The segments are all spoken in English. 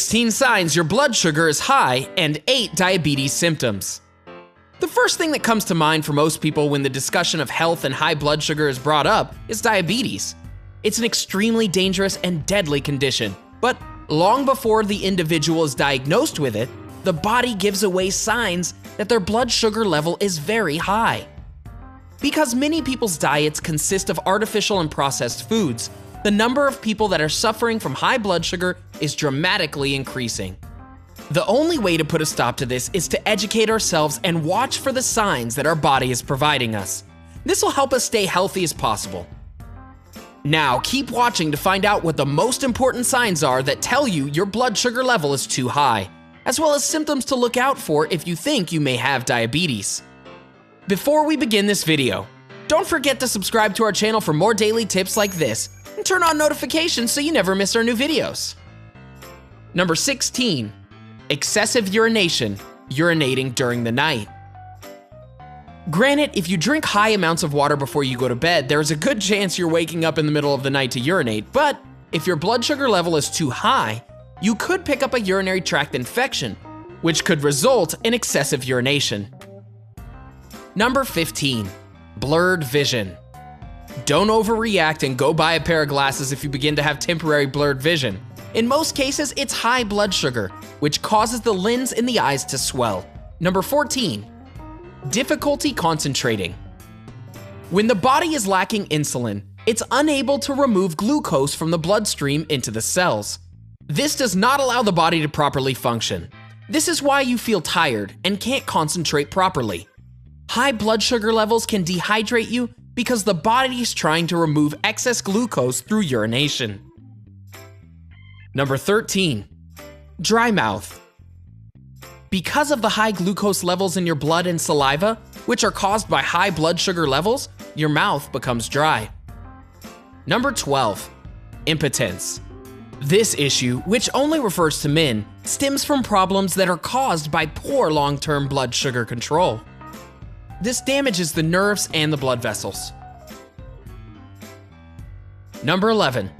16 signs your blood sugar is high and 8 diabetes symptoms. The first thing that comes to mind for most people when the discussion of health and high blood sugar is brought up is diabetes. It's an extremely dangerous and deadly condition, but long before the individual is diagnosed with it, the body gives away signs that their blood sugar level is very high. Because many people's diets consist of artificial and processed foods, the number of people that are suffering from high blood sugar is dramatically increasing. The only way to put a stop to this is to educate ourselves and watch for the signs that our body is providing us. This will help us stay healthy as possible. Now, keep watching to find out what the most important signs are that tell you your blood sugar level is too high, as well as symptoms to look out for if you think you may have diabetes. Before we begin this video, don't forget to subscribe to our channel for more daily tips like this, and turn on notifications so you never miss our new videos. Number 16, excessive urination, urinating during the night. Granted, if you drink high amounts of water before you go to bed, there's a good chance you're waking up in the middle of the night to urinate, but if your blood sugar level is too high, you could pick up a urinary tract infection, which could result in excessive urination. Number 15, blurred vision. Don't overreact and go buy a pair of glasses if you begin to have temporary blurred vision. In most cases, it's high blood sugar, which causes the lens in the eyes to swell. Number 14, difficulty concentrating. When the body is lacking insulin, it's unable to remove glucose from the bloodstream into the cells. This does not allow the body to properly function. This is why you feel tired and can't concentrate properly. High blood sugar levels can dehydrate you because the body is trying to remove excess glucose through urination. Number 13, dry mouth. Because of the high glucose levels in your blood and saliva, which are caused by high blood sugar levels, your mouth becomes dry. Number 12, impotence. This issue, which only refers to men, stems from problems that are caused by poor long-term blood sugar control. This damages the nerves and the blood vessels. Number 11,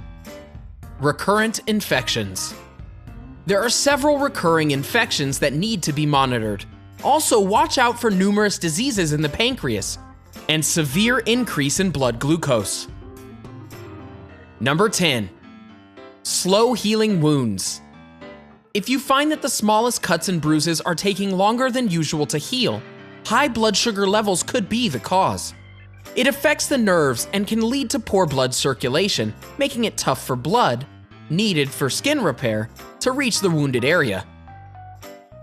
recurrent infections. There are several recurring infections that need to be monitored. Also, watch out for numerous diseases in the pancreas and severe increase in blood glucose. Number 10, slow healing wounds. If you find that the smallest cuts and bruises are taking longer than usual to heal, high blood sugar levels could be the cause. It affects the nerves and can lead to poor blood circulation, making it tough for blood, needed for skin repair, to reach the wounded area.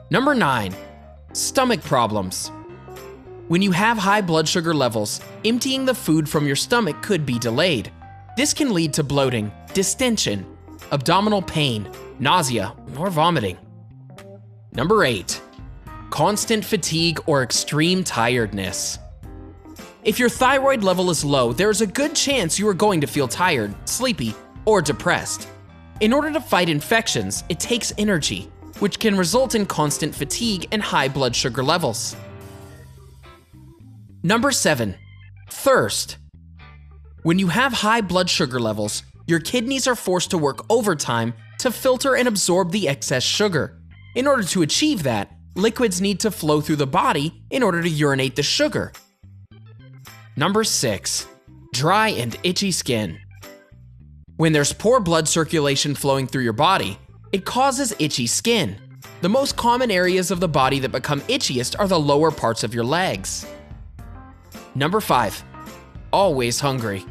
Number 9, stomach problems. When you have high blood sugar levels, emptying the food from your stomach could be delayed. This can lead to bloating, distension, abdominal pain, nausea, or vomiting. Number 8, constant fatigue or extreme tiredness. If your thyroid level is low, there's a good chance you are going to feel tired, sleepy, or depressed. In order to fight infections, it takes energy, which can result in constant fatigue and high blood sugar levels. Number 7, thirst. When you have high blood sugar levels, your kidneys are forced to work overtime to filter and absorb the excess sugar. In order to achieve that, liquids need to flow through the body in order to urinate the sugar. Number 6, dry and itchy skin. When there's poor blood circulation flowing through your body, it causes itchy skin. The most common areas of the body that become itchiest are the lower parts of your legs. Number 5, always hungry.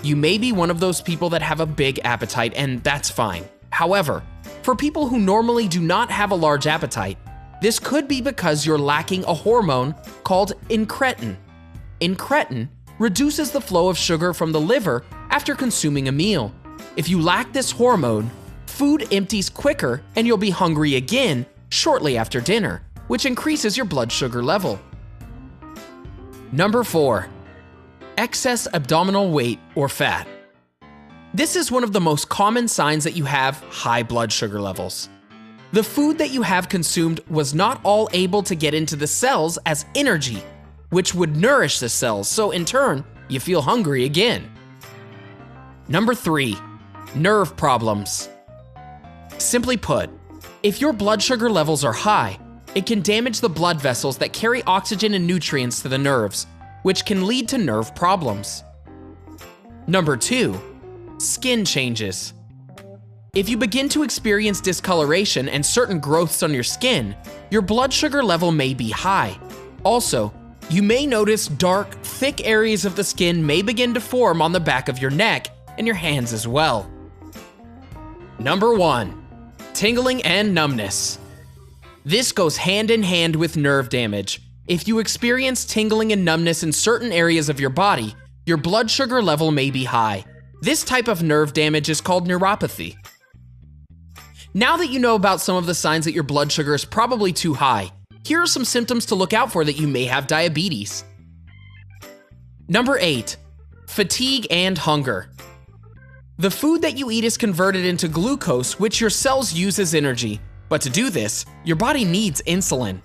You may be one of those people that have a big appetite, and that's fine. However, for people who normally do not have a large appetite, this could be because you're lacking a hormone called incretin. Incretin reduces the flow of sugar from the liver after consuming a meal. If you lack this hormone, food empties quicker and you'll be hungry again shortly after dinner, which increases your blood sugar level. Number 4, excess abdominal weight or fat. This is one of the most common signs that you have high blood sugar levels. The food that you have consumed was not all able to get into the cells as energy, which would nourish the cells, so in turn, you feel hungry again. Number 3, nerve problems. Simply put, If your blood sugar levels are high, it can damage the blood vessels that carry oxygen and nutrients to the nerves, which can lead to nerve problems. Number 2. Skin changes. If you begin to experience discoloration and certain growths on your skin, your blood sugar level may be high. Also, you may notice dark, thick areas of the skin may begin to form on the back of your neck and your hands as well. Number 1. Tingling and numbness. This goes hand in hand with nerve damage. If you experience tingling and numbness in certain areas of your body, your blood sugar level may be high. This type of nerve damage is called neuropathy. Now that you know about some of the signs that your blood sugar is probably too high, here are some symptoms to look out for that you may have diabetes. Number 8. Fatigue and hunger. The food that you eat is converted into glucose, which your cells use as energy. But to do this, your body needs insulin.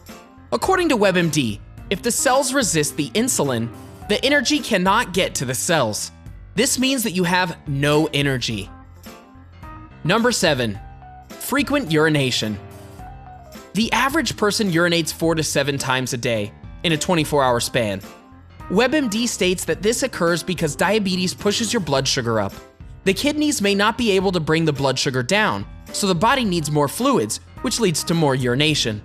According to WebMD, if the cells resist the insulin, the energy cannot get to the cells. This means that you have no energy. Number 7. Frequent urination. The average person urinates 4 to 7 times a day in a 24-hour span. WebMD states that this occurs because diabetes pushes your blood sugar up. The kidneys may not be able to bring the blood sugar down, so the body needs more fluids, which leads to more urination.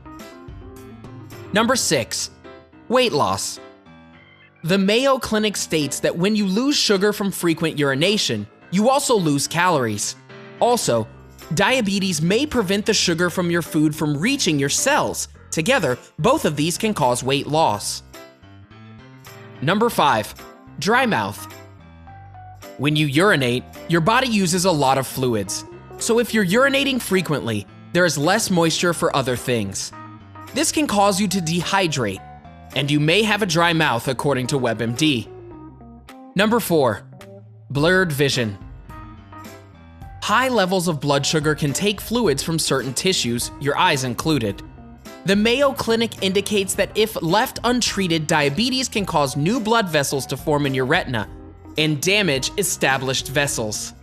Number 6. Weight loss. The Mayo Clinic states that when you lose sugar from frequent urination, you also lose calories. Also, diabetes may prevent the sugar from your food from reaching your cells. Together, both of these can cause weight loss. Number 5. Dry mouth. When you urinate, your body uses a lot of fluids. So if you're urinating frequently, there is less moisture for other things. This can cause you to dehydrate, and you may have a dry mouth according to WebMD. Number 4. Blurred vision. High levels of blood sugar can take fluids from certain tissues, your eyes included. The Mayo Clinic indicates that if left untreated, diabetes can cause new blood vessels to form in your retina and damage established vessels.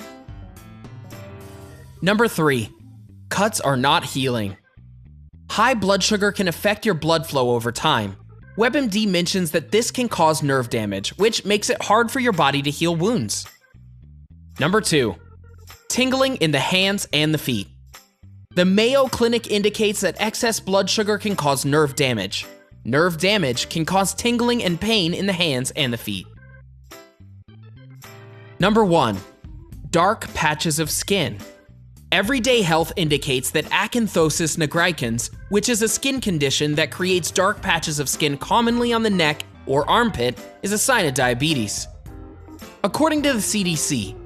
Number 3. Cuts are not healing. High blood sugar can affect your blood flow over time. WebMD mentions that this can cause nerve damage, which makes it hard for your body to heal wounds. Number 2. Tingling in the hands and the feet. The Mayo Clinic indicates that excess blood sugar can cause nerve damage. Nerve damage can cause tingling and pain in the hands and the feet. Number 1. Dark patches of skin. Everyday Health indicates that acanthosis nigricans, which is a skin condition that creates dark patches of skin commonly on the neck or armpit, is a sign of diabetes. According to the CDC,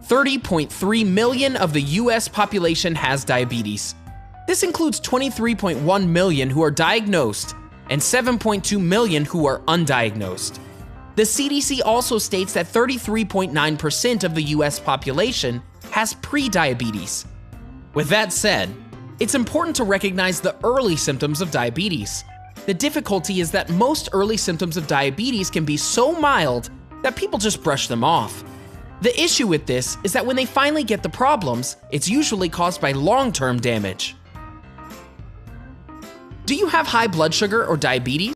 30.3 million of the US population has diabetes. This includes 23.1 million who are diagnosed and 7.2 million who are undiagnosed. The CDC also states that 33.9% of the US population has pre-diabetes. With that said, it's important to recognize the early symptoms of diabetes. The difficulty is that most early symptoms of diabetes can be so mild that people just brush them off. The issue with this is that when they finally get the problems, it's usually caused by long-term damage. Do you have high blood sugar or diabetes?